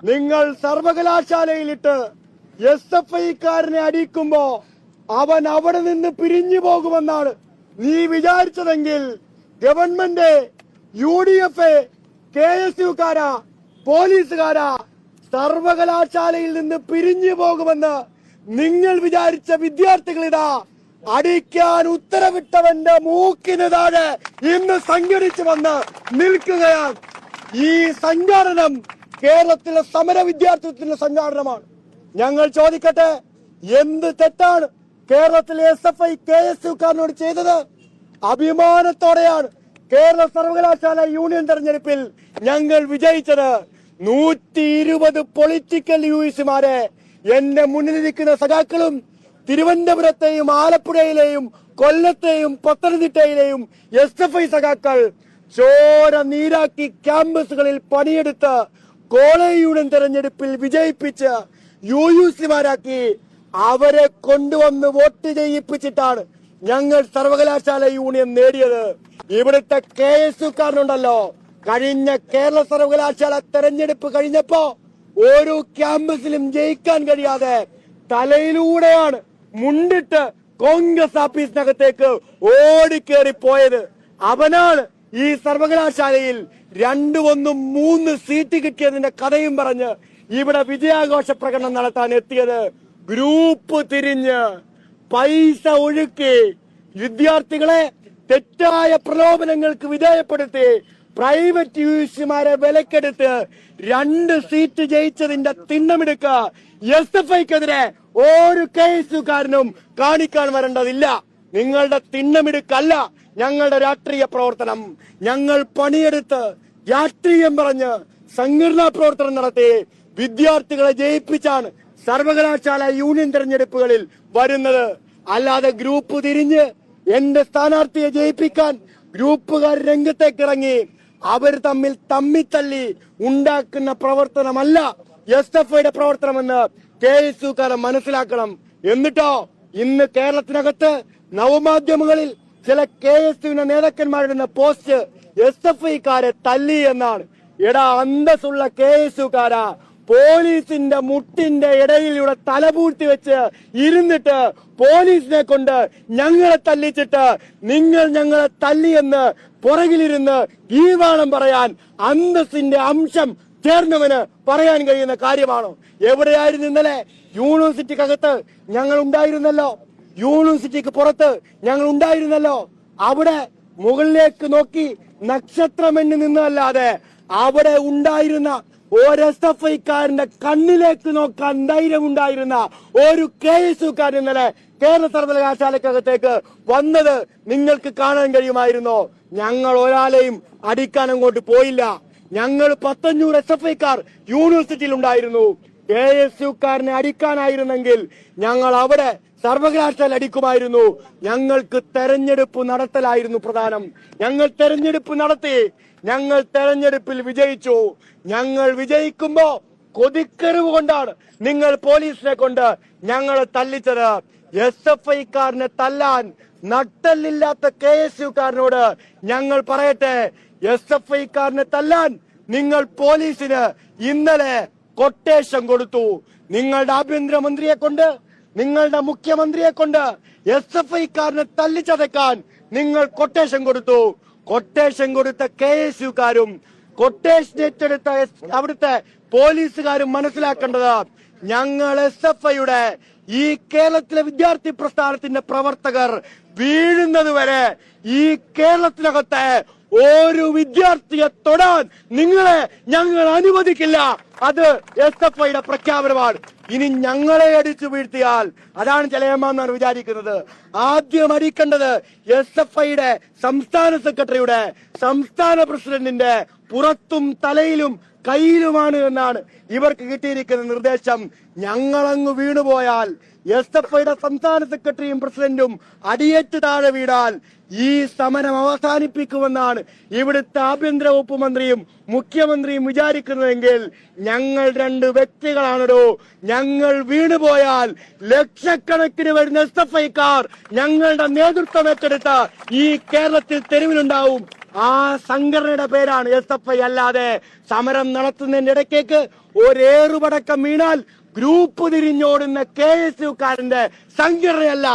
നിങ്ങൾ സർവകലാശാലയിലിട്ട് SFIക്കാരനെ അടിക്കുമ്പോ അവൻ അവിടെ നിന്ന് പിരിഞ്ഞു പോകുമെന്നാണ് നീ വിചാരിച്ചതെങ്കിൽ ഗവൺമെന്റ്, UDF, KSUക്കാരാ, പോലീസുകാരാ സർവകലാശാലയിൽ നിന്ന് പിരിഞ്ഞു പോകുമെന്ന് നിങ്ങൾ വിചാരിച്ച വിദ്യാർത്ഥികളിതാ അടിക്കാൻ ഉത്തരവിട്ടവന്റെ മൂക്കിന് താഴെ ഇന്ന് സംഘടിച്ചു വന്ന് നിൽക്കുകയാണ്. ഈ സംഘാടനം കേരളത്തിലെ സമര വിദ്യാർത്ഥിത്വത്തിന്റെ സംഘാടനമാണ്. ഞങ്ങൾ ചോദിക്കട്ടെ, എന്ത് തെറ്റാണ് കേരളത്തിലെ SFI KSUക്കാരനോട് ചെയ്തത്? അഭിമാനത്തോടെയാണ് കേരള സർവകലാശാല യൂണിയൻ തെരഞ്ഞെടുപ്പിൽ ഞങ്ങൾ വിജയിച്ചത്. 120 പൊളിറ്റിക്കൽ യുഎസിമാരെ എന്റെ മുന്നിലിരിക്കുന്ന സഖാക്കളും തിരുവനന്തപുരത്തെയും ആലപ്പുഴയിലെയും കൊല്ലത്തെയും പത്തനംതിട്ടയിലെയും SFI സഖാക്കൾ ചോര നീരാക്കി ക്യാമ്പസുകളിൽ പണിയെടുത്ത് കോളേജ് യൂണിയൻ തെരഞ്ഞെടുപ്പിൽ വിജയിപ്പിച്ച് UUCമാരാക്കി അവരെ കൊണ്ടുവന്ന് വോട്ട് ചെയ്യിപ്പിച്ചിട്ടാണ് ഞങ്ങൾ സർവകലാശാല യൂണിയൻ നേടിയത്. ഇവിടുത്തെ KSUക്കാരനുണ്ടല്ലോ, കഴിഞ്ഞ കേരള സർവകലാശാല തെരഞ്ഞെടുപ്പ് കഴിഞ്ഞപ്പോ ഓരോ ക്യാമ്പസിലും ജയിക്കാൻ കഴിയാതെ തലയിലൂടെയാണ് മുണ്ടിട്ട് കോൺഗ്രസ് ഓഫീസിനകത്തേക്ക് ഓടിക്കേറി പോയത്. അവനാണ് ഈ സർവകലാശാലയിൽ 2-1-3 സീറ്റ് കിട്ടിയതിന്റെ കഥയും പറഞ്ഞ് ഇവിടെ വിജയാഘോഷ പ്രകടനം നടത്താൻ എത്തിയത്. ഗ്രൂപ്പ് തിരിഞ്ഞ് പൈസ ഒഴുക്കി വിദ്യാർത്ഥികളെ തെറ്റായ പ്രലോഭനങ്ങൾക്ക് വിധേയപ്പെടുത്തി പ്രൈവറ്റ് യുഎസിമാരെ വിലക്കെടുത്ത് 2 സീറ്റ് ജയിച്ചതിന്റെ തിണ്ണമെടുക്ക SFIക്കെതിരെ ഒരു KSUക്കാരനും കാണിക്കാൻ വരേണ്ടതില്ല. നിങ്ങളുടെ തിണ്ണമെടുക്കല്ല ഞങ്ങളുടെ രാഷ്ട്രീയ പ്രവർത്തനം. ഞങ്ങൾ പണിയെടുത്ത് രാഷ്ട്രീയം പറഞ്ഞ് സംഘടനാ പ്രവർത്തനം നടത്തി വിദ്യാർത്ഥികളെ ജയിപ്പിച്ചാണ് സർവകലാശാല യൂണിയൻ തെരഞ്ഞെടുപ്പുകളിൽ വരുന്നത്. അല്ലാതെ ഗ്രൂപ്പ് തിരിഞ്ഞ് എന്റെ സ്ഥാനാർത്ഥിയെ ജയിപ്പിക്കാൻ ഗ്രൂപ്പുകാർ രംഗത്തേക്ക് ഇറങ്ങി അവർ തമ്മിൽ തമ്മിത്തല്ലി ഉണ്ടാക്കുന്ന പ്രവർത്തനമല്ല SFIയുടെ പ്രവർത്തനമെന്ന് KSUക്കാരെ മനസ്സിലാക്കണം. എന്നിട്ടോ ഇന്ന് കേരളത്തിനകത്ത് നവമാധ്യമങ്ങളിൽ ചില KSUവിന്റെ നേതാക്കന്മാരുടെ പോസ്റ്റ് SFIക്കാരെ തല്ലി എന്നാണ്. എടാ, അന്തസ്സുള്ള KSUക്കാരാ, പോലീസിന്റെ മുട്ടിന്റെ ഇടയിലൂടെ തലപൂഴ്ത്തി വെച്ച് ഇരുന്നിട്ട് പോലീസിനെ കൊണ്ട് ഞങ്ങളെ തല്ലിച്ചിട്ട് നിങ്ങൾ ഞങ്ങളെ തല്ലിയെന്ന് പുറകിലിരുന്ന് ഈ വേണം പറയാൻ അന്തസ്സിന്റെ അംശം ചേർന്നവന് പറയാൻ കഴിയുന്ന കാര്യമാണോ? എവിടെയായിരുന്നു ഇന്നലെ? യൂണിവേഴ്സിറ്റിക്കകത്ത് ഞങ്ങൾ ഉണ്ടായിരുന്നല്ലോ, യൂണിവേഴ്സിറ്റിക്ക് പുറത്ത് ഞങ്ങൾ ഉണ്ടായിരുന്നല്ലോ. അവിടെ മുകളിലേക്ക് നോക്കി നക്ഷത്രമെന്ന് നിന്നല്ലാതെ അവിടെ ഉണ്ടായിരുന്ന ഒരു SFIക്കാരന്റെ കണ്ണിലേക്ക് നോക്കാൻ ധൈര്യമുണ്ടായിരുന്ന ഒരു KSUക്കാരൻ ഇന്നലെ കേരള സർവകലാശാലക്കകത്തേക്ക് വന്നത് നിങ്ങൾക്ക് കാണാൻ കഴിയുമായിരുന്നോ? ഞങ്ങൾ ഒരാളെയും അടിക്കാൻ അങ്ങോട്ട് പോയില്ല. ഞങ്ങൾ 500 SFIക്കാർ യൂണിവേഴ്സിറ്റിയിൽ ഉണ്ടായിരുന്നു. KSUക്കാരനെ അടിക്കാനായിരുന്നെങ്കിൽ ഞങ്ങൾ അവിടെ സർവകലാശാല അടിക്കുമായിരുന്നു. ഞങ്ങൾക്ക് തെരഞ്ഞെടുപ്പ് നടത്തലായിരുന്നു പ്രധാനം. ഞങ്ങൾ തെരഞ്ഞെടുപ്പ് നടത്തി, ഞങ്ങൾ തെരഞ്ഞെടുപ്പിൽ വിജയിച്ചു. ഞങ്ങൾ വിജയിക്കുമ്പോ കൊതിക്കറിവ് കൊണ്ടാണ് നിങ്ങൾ പോലീസിനെ കൊണ്ട് ഞങ്ങളെ തല്ലിച്ചത്. SFIക്കാരനെ തല്ലാൻ നട്ടല്ലില്ലാത്ത KSUക്കാരനോട് ഞങ്ങൾ പറയട്ടെ, SFIക്കാരനെ തല്ലാൻ നിങ്ങൾ പോലീസിന് ഇന്നലെ കൊട്ടേഷൻ കൊടുത്തു. നിങ്ങളുടെ ആഭ്യന്തരമന്ത്രിയെ കൊണ്ട്, നിങ്ങളുടെ മുഖ്യമന്ത്രിയെ കൊണ്ട് SFIക്കാരനെ തല്ലിച്ചതക്കാൻ നിങ്ങൾ കൊട്ടേഷൻ കൊടുത്തു. കൊട്ടേഷൻ കൊടുത്ത KSUക്കാരും കൊട്ടേഷൻ ഏറ്റെടുത്ത അവിടുത്തെ പോലീസുകാരും മനസ്സിലാക്കേണ്ടത്, ഞങ്ങൾ SFIയുടെ ഈ കേരളത്തിലെ വിദ്യാർത്ഥി പ്രസ്ഥാനത്തിന്റെ പ്രവർത്തകർ വീഴുന്നത് വരെ ഈ കേരളത്തിനകത്തെ ഒരു വിദ്യാർത്ഥിയെ തൊടാൻ നിങ്ങളെ ഞങ്ങൾ അനുവദിക്കില്ല. അത് SFIയുടെ പ്രഖ്യാപനമാണ്. ഇനി ഞങ്ങളെ അടിച്ചു വീഴ്ത്തിയാൽ അതാണ് ജലയമാന്നാണ് വിചാരിക്കുന്നത്. ആദ്യം അടിക്കേണ്ടത് SFIയുടെ സംസ്ഥാന സെക്രട്ടറിയുടെ, സംസ്ഥാന പ്രസിഡന്റിന്റെ പുറത്തും തലയിലും കയ്യിലുമാണ് എന്നാണ് ഇവർക്ക് കിട്ടിയിരിക്കുന്ന നിർദ്ദേശം. ഞങ്ങളങ്ങ് വീണുപോയാൽ, SFIയുടെ സംസ്ഥാന സെക്രട്ടറിയും പ്രസിഡന്റും അടിയേറ്റ് താഴെ വീടാൽ ഈ സമരം അവസാനിപ്പിക്കുമെന്നാണ് ഇവിടുത്തെ ആഭ്യന്തര വകുപ്പ് മന്ത്രിയും മുഖ്യമന്ത്രിയും വിചാരിക്കുന്നതെങ്കിൽ ഞങ്ങൾ 2 വ്യക്തികളാണോ. ഞങ്ങൾ വീണുപോയാൽ ലക്ഷക്കണക്കിന് വരുന്ന SFIക്കാർ ഞങ്ങളുടെ നേതൃത്വം ഏറ്റെടുത്ത ഈ കേരളത്തിൽ തെരുവിലുണ്ടാവും. ആ സംഘടനയുടെ പേരാണ് SFI. അല്ലാതെ സമരം നടത്തുന്നതിന്റെ ഇടയ്ക്കേക്ക് ഒരേറുപടക്കം വീണാൽ ഗ്രൂപ്പ് തിരിഞ്ഞോടുന്ന KSUക്കാരന്റെ സംഘടനയല്ല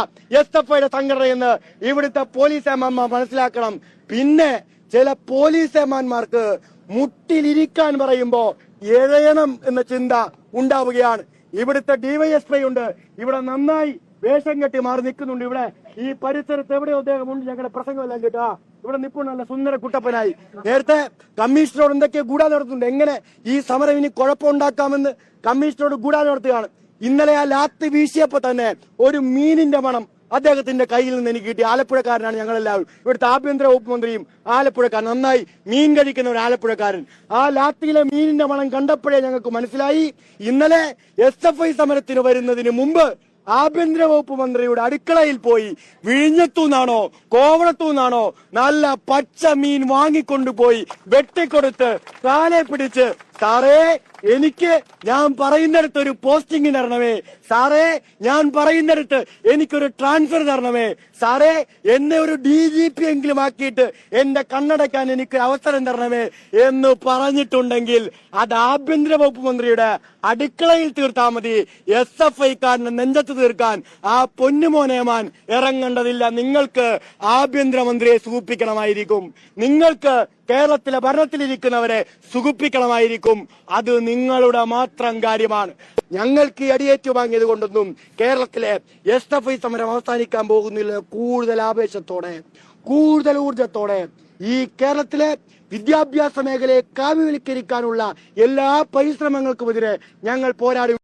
SFIയുടെ സംഘടനയെന്ന് ഇവിടുത്തെ പോലീസ് ഏമാന്മാർ മനസ്സിലാക്കണം. പിന്നെ ചില പോലീസ് ഏമാന്മാർക്ക് മുട്ടിലിരിക്കാൻ പറയുമ്പോ എഴയണം എന്ന ചിന്ത ഉണ്ടാവുകയാണ്. ഇവിടുത്തെ DYSP ഉണ്ട്, ഇവിടെ നന്നായി വേഷം കെട്ടി മാറി നിൽക്കുന്നുണ്ട്. ഇവിടെ ഈ പരിസരത്ത് എവിടെയോ അദ്ദേഹം ഉണ്ട്, ഞങ്ങളുടെ പ്രസംഗമെല്ലാം കേട്ടാ ഇവിടെ നിൽപ്പുണ്ട്, നല്ല സുന്ദര കുട്ടപ്പനായി. നേരത്തെ കമ്മീഷണറോട് എന്തൊക്കെ ഗൂഢാലോചന നടത്തുന്നുണ്ട്, എങ്ങനെ ഈ സമരം ഇനി കുഴപ്പമുണ്ടാക്കാമെന്ന് കമ്മീഷണറോട് ഗൂഢാലോചന നടത്തുകയാണ്. ഇന്നലെ ആ ലാത്തി വീശിയപ്പോ തന്നെ ഒരു മീനിന്റെ മണം അദ്ദേഹത്തിന്റെ കയ്യിൽ നിന്ന് എനിക്ക് കിട്ടി. ആലപ്പുഴക്കാരനാണ് ഞങ്ങളെല്ലാവരും. ഇവിടുത്തെ ആഭ്യന്തര വകുപ്പ് മന്ത്രിയും ആലപ്പുഴക്കാരൻ, നന്നായി മീൻ കഴിക്കുന്ന ഒരു ആലപ്പുഴക്കാരൻ. ആ ലാത്തിയിലെ മീനിന്റെ മണം കണ്ടപ്പോഴേ ഞങ്ങൾക്ക് മനസ്സിലായി ഇന്നലെ SFI സമരത്തിന് വരുന്നതിന് മുമ്പ് ആഭ്യന്തര വകുപ്പ് മന്ത്രിയുടെ അടുക്കളയിൽ പോയി വിഴിഞ്ഞത്തുനിന്നാണോ കോവളത്തുനിന്നാണോ നല്ല പച്ച മീൻ വാങ്ങിക്കൊണ്ടുപോയി വെട്ടിക്കൊടുത്ത് കാലെ പിടിച്ച്, സാറേ എനിക്ക് ഞാൻ പറയുന്നിടത്ത് ഒരു പോസ്റ്റിംഗ് തരണമേ, സാറേ ഞാൻ പറയുന്നിടത്ത് എനിക്കൊരു ട്രാൻസ്ഫർ തരണമേ, സാറേ എന്നെ ഒരു DGP എങ്കിലും ആക്കിയിട്ട് എന്റെ കണ്ണടക്കാൻ എനിക്ക് അവസരം തരണമേ എന്ന് പറഞ്ഞിട്ടുണ്ടെങ്കിൽ അത് ആഭ്യന്തര വകുപ്പ് മന്ത്രിയുടെ അടുക്കളയിൽ തീർത്താൽ മതി. SFIക്കാരനെ നെഞ്ചത്ത് തീർക്കാൻ ആ പൊന്നുമോനേമാൻ ഇറങ്ങേണ്ടതില്ല. നിങ്ങൾക്ക് ആഭ്യന്തരമന്ത്രിയെ സുഖിപ്പിക്കണമായിരിക്കും, നിങ്ങൾക്ക് കേരളത്തിലെ ഭരണത്തിലിരിക്കുന്നവരെ സുഖിപ്പിക്കണമായിരിക്കും. അത് നിങ്ങളുടെ മാത്രം കാര്യമാണ്. ഞങ്ങൾക്ക് ഈ അടിയേറ്റു വാങ്ങിയത് കൊണ്ടൊന്നും കേരളത്തിലെ SFI സമരം അവസാനിക്കാൻ പോകുന്നില്ല. കൂടുതൽ ആവേശത്തോടെ, കൂടുതൽ ഊർജത്തോടെ ഈ കേരളത്തിലെ വിദ്യാഭ്യാസ മേഖലയെ കാവ്യവൽക്കരിക്കാനുള്ള എല്ലാ പരിശ്രമങ്ങൾക്കുമെതിരെ ഞങ്ങൾ പോരാടി.